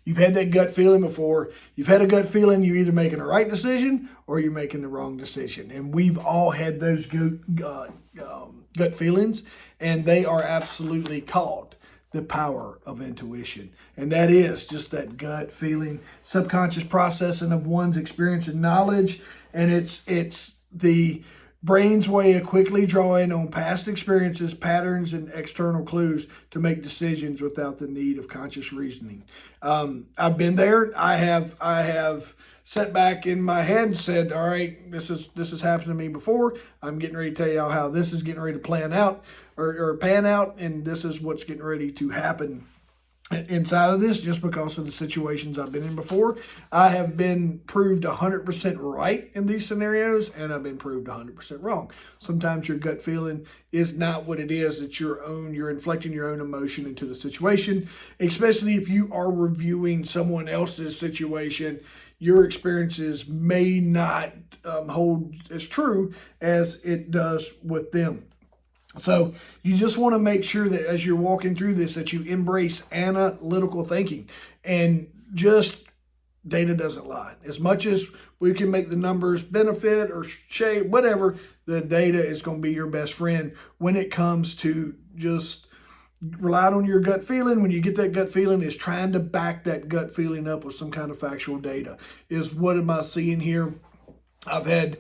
You've had that gut feeling before. You've had a gut feeling you're either making the right decision or you're making the wrong decision. And we've all had those gut feelings, and they are absolutely called the power of intuition. And that is just that gut feeling, subconscious processing of one's experience and knowledge. And it's the brain's way of quickly drawing on past experiences, patterns, and external clues to make decisions without the need of conscious reasoning. I've been there. I have sat back in my head and said, all right, this has happened to me before. I'm getting ready to tell y'all how this is getting ready to plan out or pan out, and this is what's getting ready to happen inside of this, just because of the situations I've been in before. I have been proved 100% right in these scenarios, and I've been proved 100% wrong. Sometimes your gut feeling is not what it is. It's your own. You're inflecting your own emotion into the situation, especially if you are reviewing someone else's situation. Your experiences may not hold as true as it does with them. So you just want to make sure that as you're walking through this, that you embrace analytical thinking, and just data doesn't lie. As much as we can make the numbers benefit or shade, whatever, the data is going to be your best friend when it comes to just relying on your gut feeling. When you get that gut feeling, is trying to back that gut feeling up with some kind of factual data. Is what am I seeing here? I've had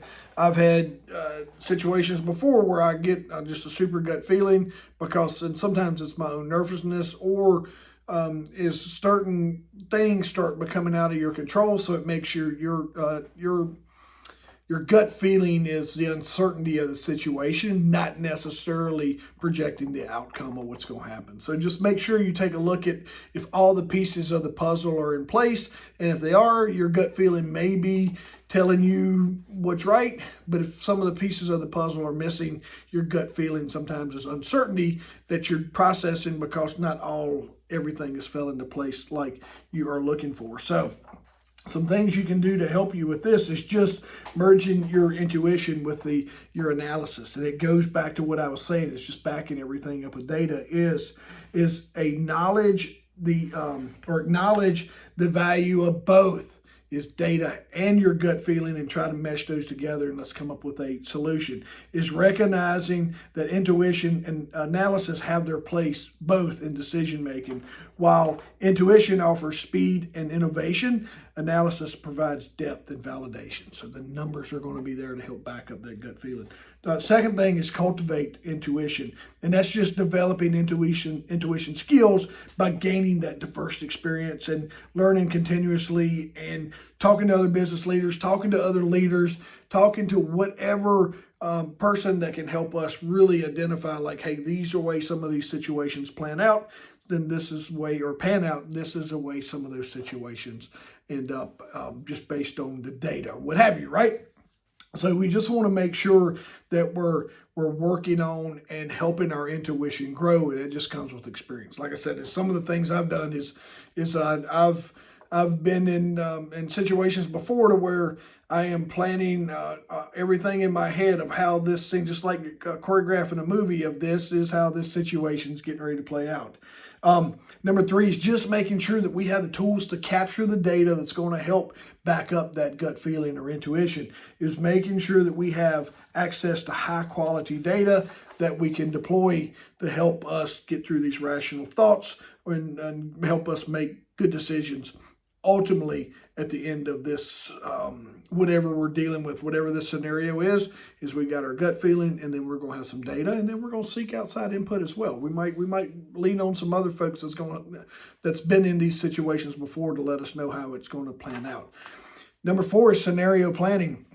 situations before where I get just a super gut feeling and sometimes it's my own nervousness, or is certain things start becoming out of your control. So it makes your gut feeling is the uncertainty of the situation, not necessarily projecting the outcome of what's going to happen. So just make sure you take a look at if all the pieces of the puzzle are in place. And if they are, your gut feeling may be telling you what's right. But if some of the pieces of the puzzle are missing, your gut feeling sometimes is uncertainty that you're processing, because not everything is fell into place like you are looking for. So some things you can do to help you with this is just merging your intuition with your analysis. And it goes back to what I was saying. It's just backing everything up with data is acknowledge the value of both is data and your gut feeling, and try to mesh those together, and let's come up with a solution. Is recognizing that intuition and analysis have their place both in decision making. While intuition offers speed and innovation, analysis provides depth and validation. So the numbers are going to be there to help back up that gut feeling. The second thing is cultivate intuition, and that's just developing intuition skills by gaining that diverse experience and learning continuously, and talking to other business leaders, talking to other leaders, talking to whatever person that can help us really identify, like, hey, these are the way some of these situations plan out. Then this is the way, or pan out, this is the way some of those situations end up, just based on the data, what have you, right? So we just want to make sure that we're working on and helping our intuition grow, and it just comes with experience. Like I said, some of the things I've done is I've been in situations before to where I am planning everything in my head of how this thing, just like choreographing a movie, of this is how this situation's getting ready to play out. Number 3 is just making sure that we have the tools to capture the data that's going to help back up that gut feeling or intuition. Is making sure that we have access to high quality data that we can deploy to help us get through these rational thoughts and help us make good decisions. Ultimately, at the end of this, whatever we're dealing with, whatever the scenario is we got our gut feeling, and then we're going to have some data, and then we're going to seek outside input as well. We might lean on some other folks that's been in these situations before to let us know how it's going to plan out. Number 4 is scenario planning.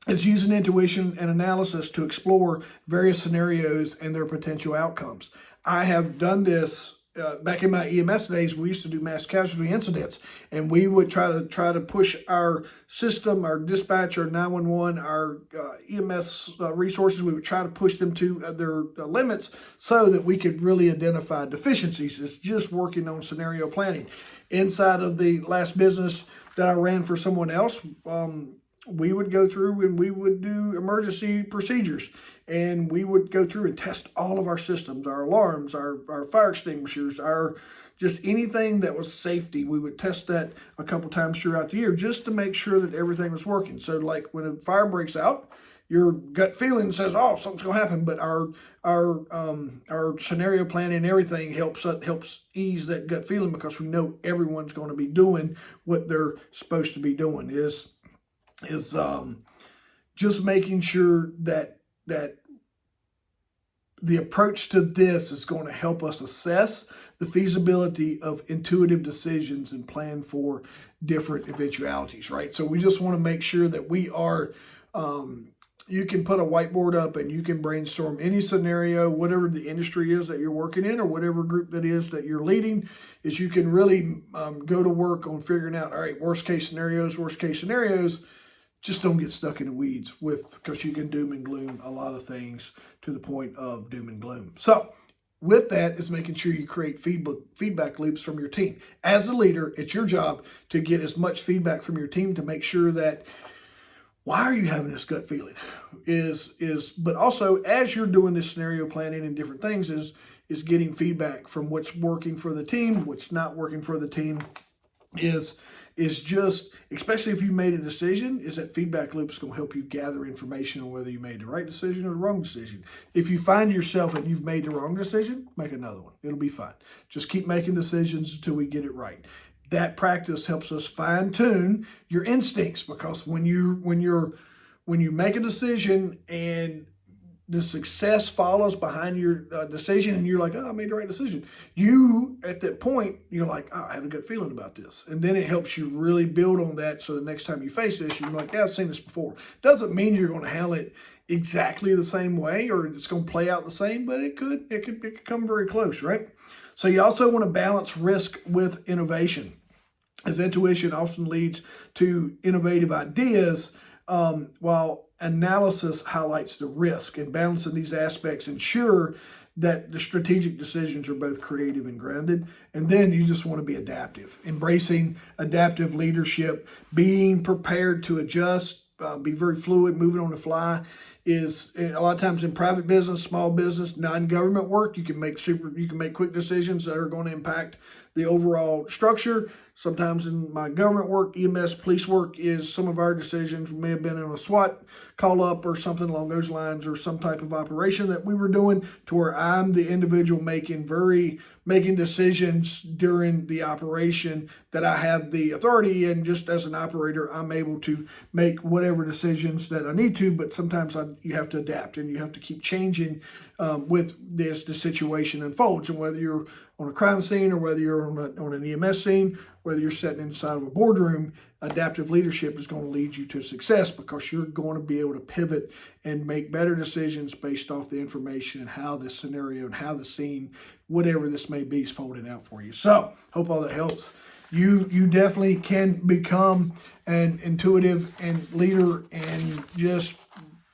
It's using intuition and analysis to explore various scenarios and their potential outcomes. I have done this. Back in my EMS days, we used to do mass casualty incidents, and we would try to push our system, our dispatch, our 911, our EMS resources. We would try to push them to their limits so that we could really identify deficiencies. It's just working on scenario planning. Inside of the last business that I ran for someone else, we would go through and we would do emergency procedures, and we would go through and test all of our systems, our alarms, our fire extinguishers, our just anything that was safety. We would test that a couple times throughout the year just to make sure that everything was working. So like when a fire breaks out, your gut feeling says, "Oh, something's gonna happen," but our scenario planning and everything helps ease that gut feeling, because we know everyone's going to be doing what they're supposed to be doing. Is just making sure that the approach to this is going to help us assess the feasibility of intuitive decisions and plan for different eventualities, right? So we just want to make sure that we are, you can put a whiteboard up and you can brainstorm any scenario, whatever the industry is that you're working in or whatever group that is that you're leading, is you can really go to work on figuring out, all right, worst case scenarios. Just don't get stuck in the weeds because you can doom and gloom a lot of things to the point of doom and gloom. So with that is making sure you create feedback loops from your team. As a leader, it's your job to get as much feedback from your team to make sure that, why are you having this gut feeling? But also as you're doing this scenario planning and different things is getting feedback from what's working for the team, what's not working for the team, is just, especially if you made a decision, is that feedback loop is going to help you gather information on whether you made the right decision or the wrong decision. If you find yourself and you've made the wrong decision, make another one. It'll be fine. Just keep making decisions until we get it right. That practice helps us fine tune your instincts, because when you make a decision and the success follows behind your decision, and you're like, "Oh, I made the right decision," you, at that point, you're like, "Oh, I have a good feeling about this." And then it helps you really build on that. So the next time you face this, you're like, "Yeah, I've seen this before." Doesn't mean you're going to handle it exactly the same way or it's going to play out the same, but it could come very close, right? So you also want to balance risk with innovation, as intuition often leads to innovative ideas, while analysis highlights the risk. And balancing these aspects ensure that the strategic decisions are both creative and grounded. And then you just want to be adaptive, embracing adaptive leadership, being prepared to adjust, be very fluid, moving on the fly. Is a lot of times in private business, small business, non-government work, you can make quick decisions that are going to impact the overall structure. Sometimes in my government work, EMS, police work, is some of our decisions may have been in a SWAT call up or something along those lines, or some type of operation that we were doing, to where I'm the individual making decisions during the operation that I have the authority, and just as an operator, I'm able to make whatever decisions that I need to. But sometimes you have to adapt and you have to keep changing with the situation unfolds. And whether you're on a crime scene or whether you're on an EMS scene, whether you're sitting inside of a boardroom, adaptive leadership is going to lead you to success, because you're going to be able to pivot and make better decisions based off the information and how this scenario and how the scene, whatever this may be, is folding out for you. So hope all that helps. You definitely can become an intuitive and leader, and just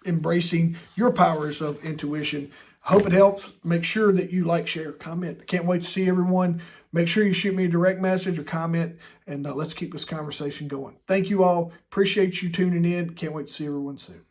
embracing your powers of intuition. Hope it helps. Make sure that you like, share, comment. Can't wait to see everyone. Make sure you shoot me a direct message or comment, and let's keep this conversation going. Thank you all. Appreciate you tuning in. Can't wait to see everyone soon.